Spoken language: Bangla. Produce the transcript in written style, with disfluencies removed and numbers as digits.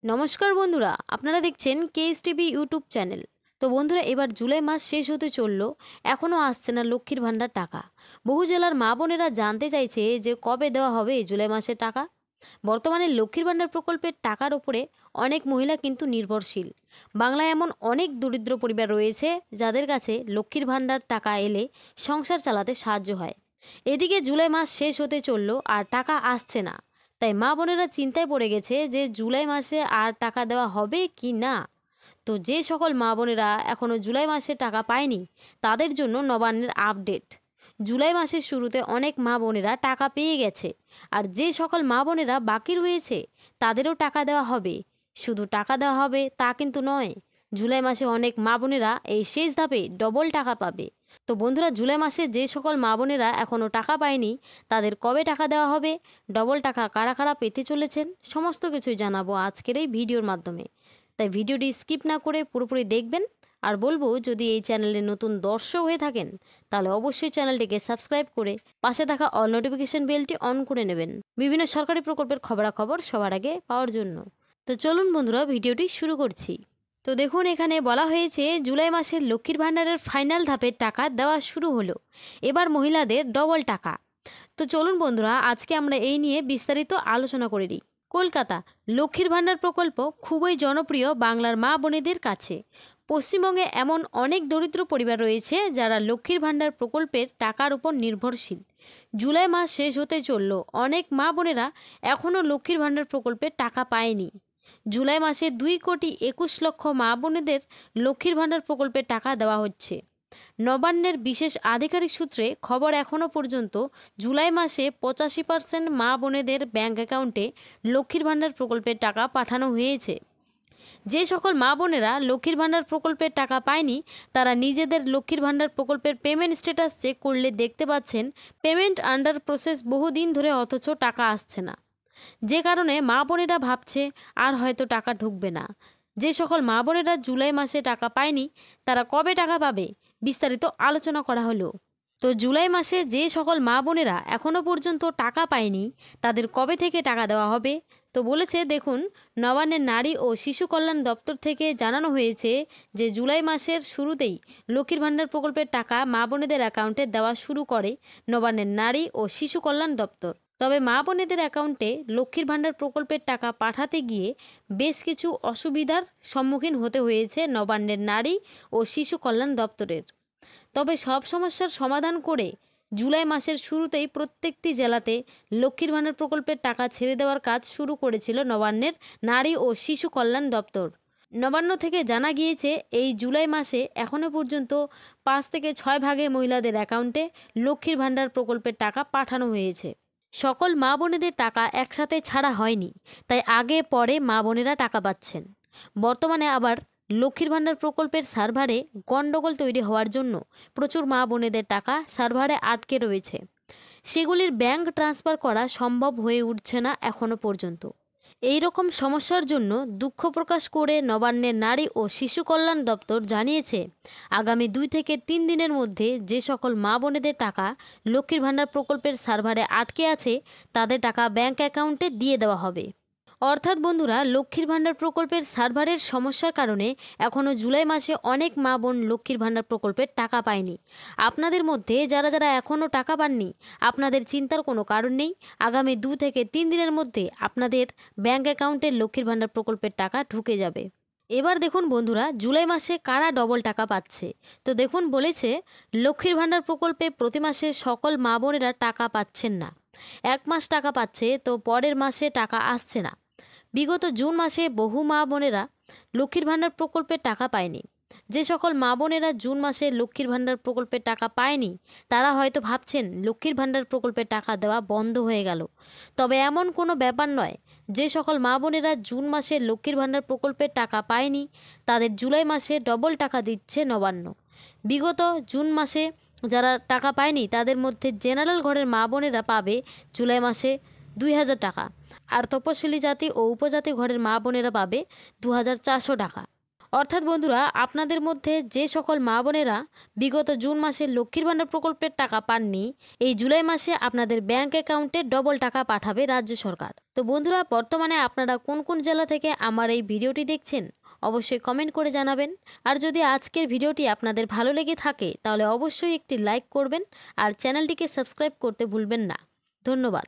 নমস্কার বন্ধুরা, আপনারা দেখছেন কেএসটিভি ইউটিউব চ্যানেল। তো বন্ধুরা, এবার জুলাই মাস শেষ হতে চললো, এখনও আসছে না লক্ষ্মীর ভাণ্ডার টাকা। বহু জেলার মা বোনেরা জানতে চাইছে যে কবে দেওয়া হবে জুলাই মাসের টাকা। বর্তমানে লক্ষ্মীর ভাণ্ডার প্রকল্পের টাকার উপরে অনেক মহিলা কিন্তু নির্ভরশীল। বাংলায় এমন অনেক দরিদ্র পরিবার রয়েছে যাদের কাছে লক্ষ্মীর ভাণ্ডার টাকা এলে সংসার চালাতে সাহায্য হয়। এদিকে জুলাই মাস শেষ হতে চললো আর টাকা আসছে না। তাই মা বোনেরা চিন্তায় পড়ে গেছে যে জুলাই মাসে আর টাকা দেওয়া হবে কি না। তো যে সকল মা বোনেরা এখনও জুলাই মাসে টাকা পায়নি তাদের জন্য নবান্নের আপডেট। জুলাই মাসের শুরুতে অনেক মা বোনেরা টাকা পেয়ে গেছে, আর যে সকল মা বোনেরা বাকি রয়েছে তাদেরও টাকা দেওয়া হবে। শুধু টাকা দেওয়া হবে তা কিন্তু নয়, জুলাই মাসে অনেক মা বোনেরা এই শেষ ধাপে ডবল টাকা পাবে। তো বন্ধুরা, জুলাই মাসে যে সকল মা বোনেরা এখনও টাকা পায়নি তাদের কবে টাকা দেওয়া হবে, ডবল টাকা কারা কারা পেতে চলেছেন, সমস্ত কিছুই জানাবো আজকের এই ভিডিওর মাধ্যমে। তাই ভিডিওটি স্কিপ না করে পুরোপুরি দেখবেন। আর বলবো, যদি এই চ্যানেলে নতুন দর্শক হয়ে থাকেন তাহলে অবশ্যই চ্যানেলটিকে সাবস্ক্রাইব করে পাশে থাকা অল নোটিফিকেশন বেলটি অন করে নেবেন বিভিন্ন সরকারি প্রকল্পের খবরাখবর সবার আগে পাওয়ার জন্য। তো চলুন বন্ধুরা, ভিডিওটি শুরু করছি। তো দেখুন, এখানে বলা হয়েছে জুলাই মাসের লক্ষ্মীর ভাণ্ডারের ফাইনাল ধাপের টাকা দেওয়া শুরু হলো, এবার মহিলাদের ডবল টাকা। তো চলুন বন্ধুরা, আজকে আমরা এই নিয়ে বিস্তারিত আলোচনা করে নিই। কলকাতা লক্ষ্মীর ভাণ্ডার প্রকল্প খুবই জনপ্রিয় বাংলার মা বোনেদের কাছে। পশ্চিমবঙ্গে এমন অনেক দরিদ্র পরিবার রয়েছে যারা লক্ষ্মীর ভাণ্ডার প্রকল্পের টাকার উপর নির্ভরশীল। জুলাই মাস শেষ হতে চলল, অনেক মা বোনেরা এখনও লক্ষ্মীর ভাণ্ডার প্রকল্পের টাকা পায়নি। জুলাই মাসে 2,21,00,000 মা বোনেদের লক্ষ্মীর ভাণ্ডার প্রকল্পের টাকা দেওয়া হচ্ছে। নবান্নের বিশেষ আধিকারিক সূত্রে খবর, এখনও পর্যন্ত জুলাই মাসে 85% মা বোনেদের ব্যাংক অ্যাকাউন্টে লক্ষ্মীর ভাণ্ডার প্রকল্পের টাকা পাঠানো হয়েছে। যে সকল মা বোনেরা লক্ষ্মীর ভাণ্ডার প্রকল্পের টাকা পায়নি তারা নিজেদের লক্ষ্মীর ভাণ্ডার প্রকল্পের পেমেন্ট স্ট্যাটাস চেক করলে দেখতে পাচ্ছেন পেমেন্ট আন্ডার প্রসেস বহুদিন ধরে, অথচ টাকা আসছে না। যে কারণে মা বোনেরা ভাবছে আর হয়তো টাকা ঢুকবে না। যে সকল মা বোনেরা জুলাই মাসে টাকা পায়নি তারা কবে টাকা পাবে, বিস্তারিত আলোচনা করা হলো। তো জুলাই মাসে যে সকল মা বোনেরা এখনও পর্যন্ত টাকা পায়নি তাদের কবে থেকে টাকা দেওয়া হবে, তো বলেছে দেখুন, নবান্নের নারী ও শিশু কল্যাণ দপ্তর থেকে জানানো হয়েছে যে জুলাই মাসের শুরুতেই লক্ষ্মীর ভাণ্ডার প্রকল্পের টাকা মা বোনেদের অ্যাকাউন্টে দেওয়া শুরু করে নবান্নের নারী ও শিশু কল্যাণ দপ্তর। তবে মা বোনেদের অ্যাকাউন্টে লক্ষ্মীর ভাণ্ডার প্রকল্পের টাকা পাঠাতে গিয়ে বেশ কিছু অসুবিধার সম্মুখীন হতে হয়েছে নবান্নের নারী ও শিশু কল্যাণ দপ্তরের। তবে সব সমস্যার সমাধান করে জুলাই মাসের শুরুতেই প্রত্যেকটি জেলাতে লক্ষ্মীর ভাণ্ডার প্রকল্পের টাকা ছেড়ে দেওয়ার কাজ শুরু করেছিল নবান্নের নারী ও শিশু কল্যাণ দপ্তর। নবান্ন থেকে জানা গিয়েছে এই জুলাই মাসে এখনও পর্যন্ত 5 থেকে 6 ভাগে মহিলাদের অ্যাকাউন্টে লক্ষ্মীর ভাণ্ডার প্রকল্পের টাকা পাঠানো হয়েছে। সকল মা বোনেদের টাকা একসাথে ছাড়া হয়নি, তাই আগে পরে মা বোনেরা টাকা পাচ্ছেন। বর্তমানে আবার লক্ষ্মীর ভাণ্ডার প্রকল্পের সার্ভারে গণ্ডগোল তৈরি হওয়ার জন্য প্রচুর মা বোনেদের টাকা সার্ভারে আটকে রয়েছে। সেগুলির ব্যাংক ট্রান্সফার করা সম্ভব হয়ে উঠছে না এখনও পর্যন্ত। এই রকম সমস্যার জন্য দুঃখ প্রকাশ করে নবান্নের নারী ও শিশু কল্যাণ দপ্তর জানিয়েছে আগামী 2 থেকে 3 দিনের মধ্যে যে সকল মা বোনেদের টাকা লক্ষ্মীর ভাণ্ডার প্রকল্পের সার্ভারে আটকে আছে তাদের টাকা ব্যাংক অ্যাকাউন্টে দিয়ে দেওয়া হবে। অর্থাৎ বন্ধুরা, লক্ষ্মীর ভাণ্ডার প্রকল্পের সার্ভারের সমস্যার কারণে এখনও জুলাই মাসে অনেক মা বোন লক্ষ্মীর ভাণ্ডার প্রকল্পের টাকা পায়নি। আপনাদের মধ্যে যারা যারা এখনও টাকা পাননি আপনাদের চিন্তার কোনো কারণ নেই। আগামী 2 থেকে 3 দিনের মধ্যে আপনাদের ব্যাংক অ্যাকাউন্টে লক্ষ্মীর ভাণ্ডার প্রকল্পের টাকা ঢুকে যাবে। এবার দেখুন বন্ধুরা, জুলাই মাসে কারা ডবল টাকা পাচ্ছে। তো দেখুন, বলেছে লক্ষ্মীর ভাণ্ডার প্রকল্পে প্রতি মাসে সকল মা বোনেরা টাকা পাচ্ছেন না। 1 মাস টাকা পাচ্ছে তো পরের মাসে টাকা আসছে না। বিগত জুন মাসে বহু মা বোনেরা লক্ষ্মীর ভাণ্ডার প্রকল্পের টাকা পায়নি। যে সকল মা বোনেরা জুন মাসে লক্ষ্মীর ভাণ্ডার প্রকল্পের টাকা পায়নি তারা হয়তো ভাবছেন লক্ষ্মীর ভাণ্ডার প্রকল্পের টাকা দেওয়া বন্ধ হয়ে গেল। তবে এমন কোনো ব্যাপার নয়। যে সকল মা বোনেরা জুন মাসে লক্ষ্মীর ভাণ্ডার প্রকল্পের টাকা পায়নি তাদের জুলাই মাসে ডবল টাকা দিচ্ছে নবান্ন। বিগত জুন মাসে যারা টাকা পায়নি তাদের মধ্যে জেনারেল ঘরের মা বোনেরা পাবে জুলাই মাসে 2,000 টাকা, আর তপশিলি জাতি ও উপজাতি ঘরের মা বোনেরা পাবে 2,400 টাকা। অর্থাৎ বন্ধুরা, আপনাদের মধ্যে যে সকল মা বোনেরা বিগত জুন মাসে লক্ষ্মীর ভাণ্ডার প্রকল্পের টাকা পাননি, এই জুলাই মাসে আপনাদের ব্যাংক অ্যাকাউন্টে ডবল টাকা পাঠাবে রাজ্য সরকার। তো বন্ধুরা, বর্তমানে আপনারা কোন কোন জেলা থেকে আমার এই ভিডিওটি দেখছেন অবশ্যই কমেন্ট করে জানাবেন। আর যদি আজকের ভিডিওটি আপনাদের ভালো লেগে থাকে তাহলে অবশ্যই একটি লাইক করবেন আর চ্যানেলটিকে সাবস্ক্রাইব করতে ভুলবেন না। ধন্যবাদ।